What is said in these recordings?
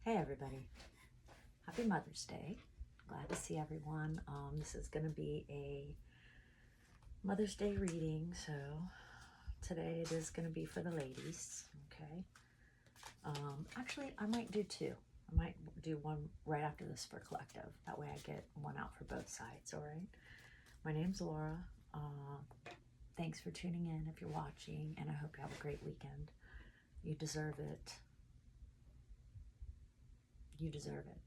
Hey everybody, happy Mother's Day. Glad to see everyone. This is going to be a Mother's Day reading, so today it is going to be for the ladies, okay? Actually, I might do two. I might do one right after this for collective. That way I get one out for both sides, all right? My name's Laura. Thanks for tuning in if you're watching, and I hope you have a great weekend. You deserve it. You deserve it,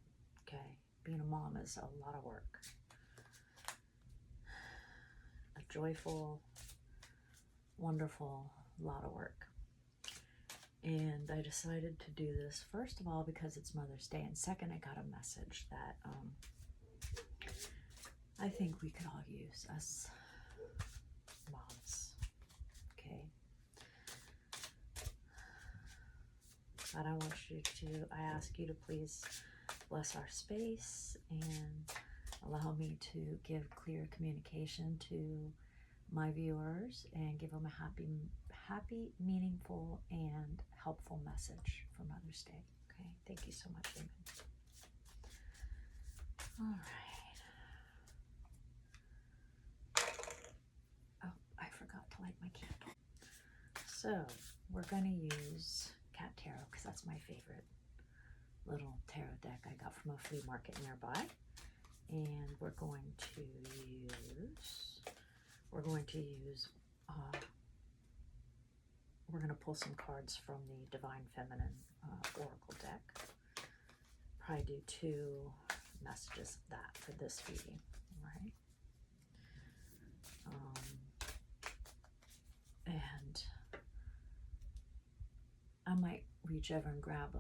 okay? Being a mom is a lot of work. A joyful, wonderful lot of work. And I decided to do this, first of all, because it's Mother's Day, and second, I got a message that I think we could all use as moms, okay? But I ask you to please bless our space and allow me to give clear communication to my viewers and give them a happy, meaningful, and helpful message for Mother's Day. Okay, thank you so much, Amen. All right. Oh, I forgot to light my candle. So we're going to use Cat Tarot because that's my favorite little tarot deck I got from a flea market nearby. And we're going to pull some cards from the Divine Feminine Oracle deck. Probably do two messages of that for this reading, right? And I might reach over and grab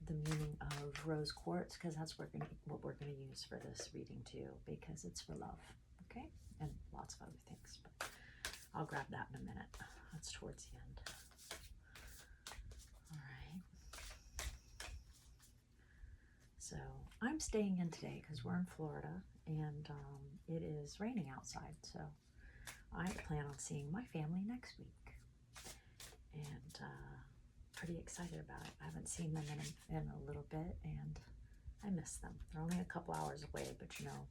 the meaning of rose quartz, because that's what we're gonna use for this reading too, because it's for love, okay? And lots of other things, but I'll grab that in a minute. That's towards the end. All right. So I'm staying in today because we're in Florida and it is raining outside. So I plan on seeing my family next week, and pretty excited about it. I haven't seen them in a little bit, and I miss them. They're only a couple hours away, but you know,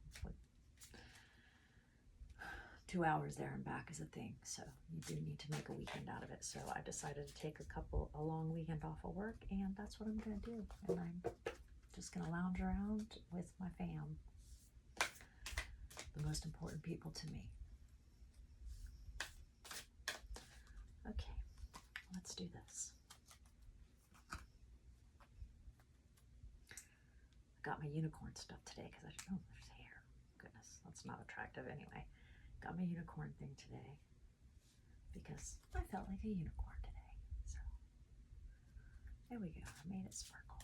2 hours there and back is a thing, so you do need to make a weekend out of it. So I decided to take a long weekend off of work, and that's what I'm gonna do. And I'm just gonna lounge around with my fam, the most important people to me. Okay, let's do this. I got my unicorn stuff today because oh, there's hair. Goodness, that's not attractive anyway. Got my unicorn thing today because I felt like a unicorn today. So there we go. I made it sparkle.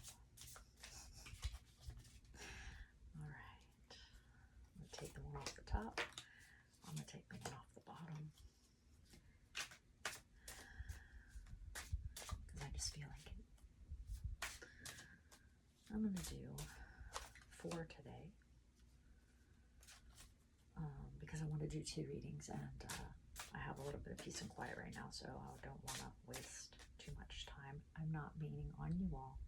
All right. I'm going to take the one off the top. I'm going to take the one off the bottom because I just feel like it. I'm going to do 4 today. Because I want to do 2 readings, and I have a little bit of peace and quiet right now, so I don't want to waste too much time. I'm not meaning on you all.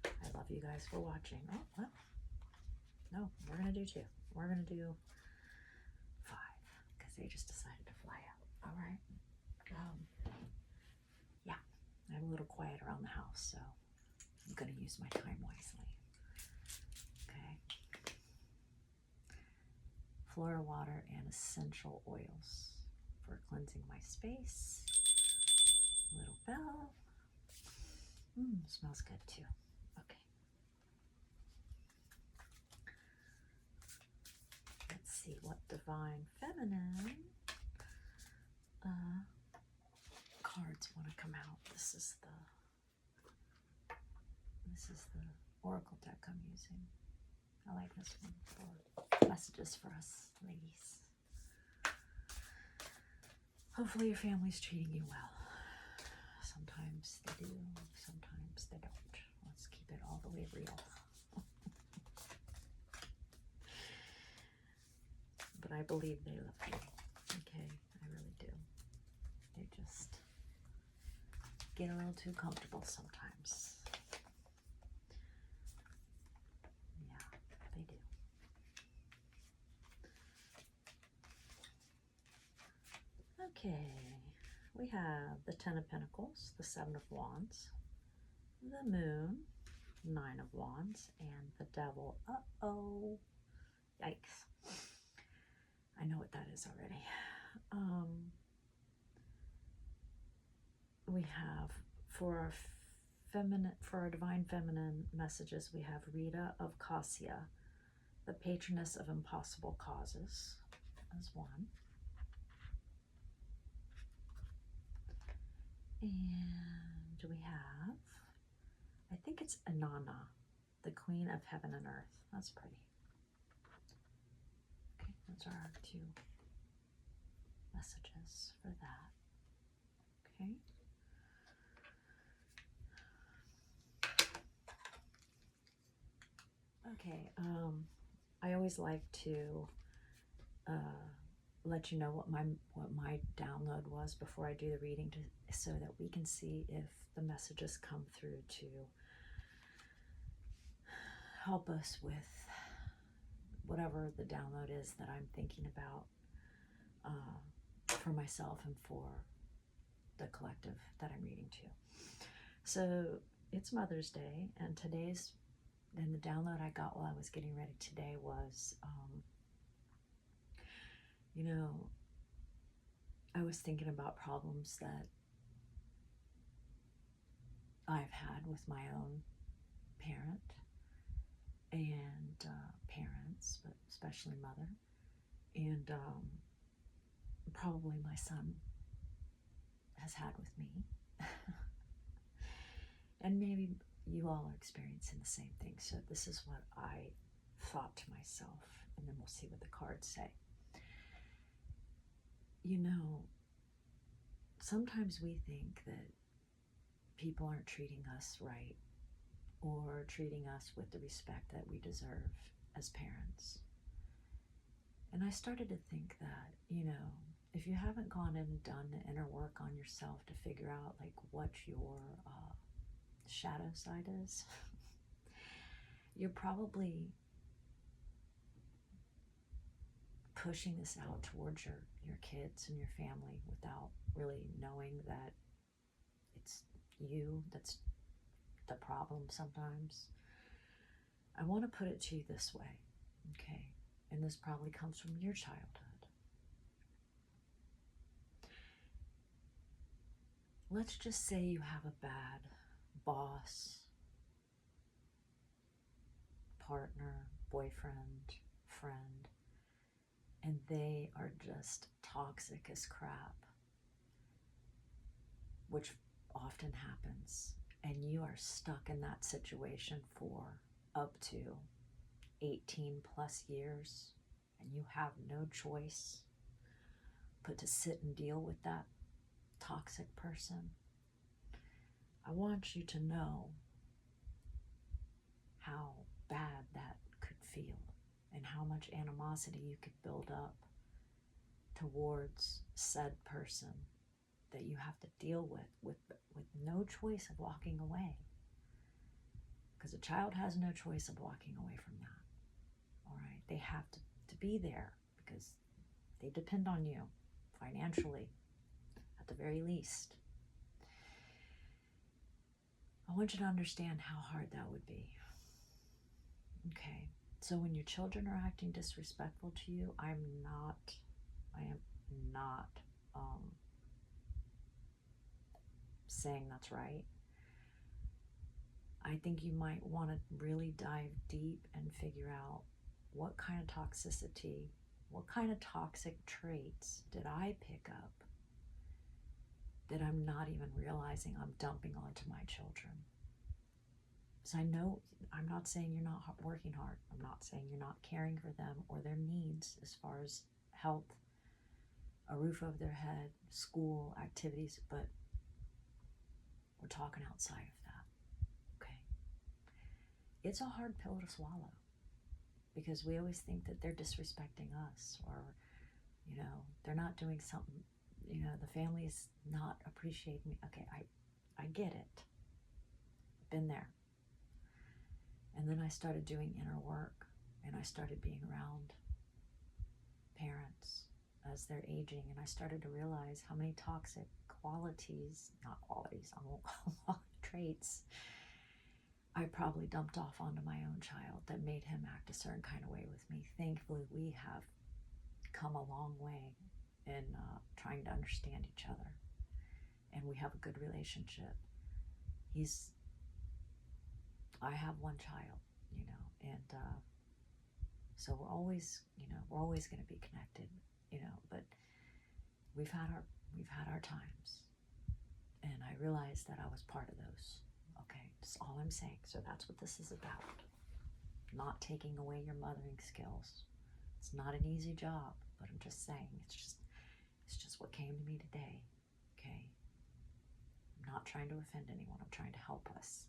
I love you guys for watching. Oh, well, no, we're going to do 2. We're going to do 5 because they just decided to fly out. All right. Yeah, I'm a little quiet around the house, so I'm going to use my time wisely. Flora water and essential oils for cleansing my space. Little bell. Smells good too. Okay. Let's see what Divine Feminine cards want to come out. This is the Oracle deck I'm using. I like this one for messages for us ladies. Hopefully your family's treating you well. Sometimes they do, sometimes they don't. Let's keep it all the way real. But I believe they love you. Okay, I really do. They just get a little too comfortable sometimes. Okay, we have the Ten of Pentacles, the Seven of Wands, the Moon, Nine of Wands, and the Devil. Uh-oh. Yikes. I know what that is already. We have for our divine feminine messages, we have Rita of Cassia, the patroness of impossible causes, as one. And we have, I think it's Inanna, the queen of heaven and earth. That's pretty. Okay, those are our two messages for that. Okay. Okay, I always like to let you know what my download was before I do the reading, so that we can see if the messages come through to help us with whatever the download is that I'm thinking about for myself and for the collective that I'm reading to. So it's Mother's Day, and the download I got while I was getting ready today was, you know, I was thinking about problems that I've had with my own parent and parents, but especially mother, and probably my son has had with me. And maybe you all are experiencing the same thing. So this is what I thought to myself, and then we'll see what the cards say. You know, sometimes we think that people aren't treating us right or treating us with the respect that we deserve as parents. And I started to think that, you know, if you haven't gone in and done the inner work on yourself to figure out like what your shadow side is, you're probably pushing this out towards your kids and your family without really knowing that it's you that's the problem sometimes. I want to put it to you this way, okay? And this probably comes from your childhood. Let's just say you have a bad boss, partner, boyfriend, friend, and they are just toxic as crap, which often happens, and you are stuck in that situation for up to 18 plus years, and you have no choice but to sit and deal with that toxic person. I want you to know how bad that could feel and how much animosity you could build up towards said person that you have to deal with no choice of walking away. Because a child has no choice of walking away from that. All right, they have to be there because they depend on you financially, at the very least. I want you to understand how hard that would be. Okay, so when your children are acting disrespectful to you, I am not saying that's right. I think you might want to really dive deep and figure out what kind of toxicity, what kind of toxic traits did I pick up that I'm not even realizing I'm dumping onto my children. So I know, I'm not saying you're not working hard. I'm not saying you're not caring for them or their needs as far as health, a roof over their head, school, activities, but we're talking outside of that, okay? It's a hard pill to swallow because we always think that they're disrespecting us, or, you know, they're not doing something, you know, the family's not appreciating me. Okay, I get it. Been there. And then I started doing inner work, and I started being around parents as they're aging, and I started to realize how many toxic qualities, not qualities, I won't call traits, I probably dumped off onto my own child that made him act a certain kind of way with me. Thankfully, we have come a long way in trying to understand each other, and we have a good relationship. I have one child, you know, and so we're always going to be connected, you know, but we've had our times, and I realized that I was part of those. Okay, that's all I'm saying. So that's what this is about. Not taking away your mothering skills. It's not an easy job, but I'm just saying it's just what came to me today. Okay, I'm not trying to offend anyone. I'm trying to help us.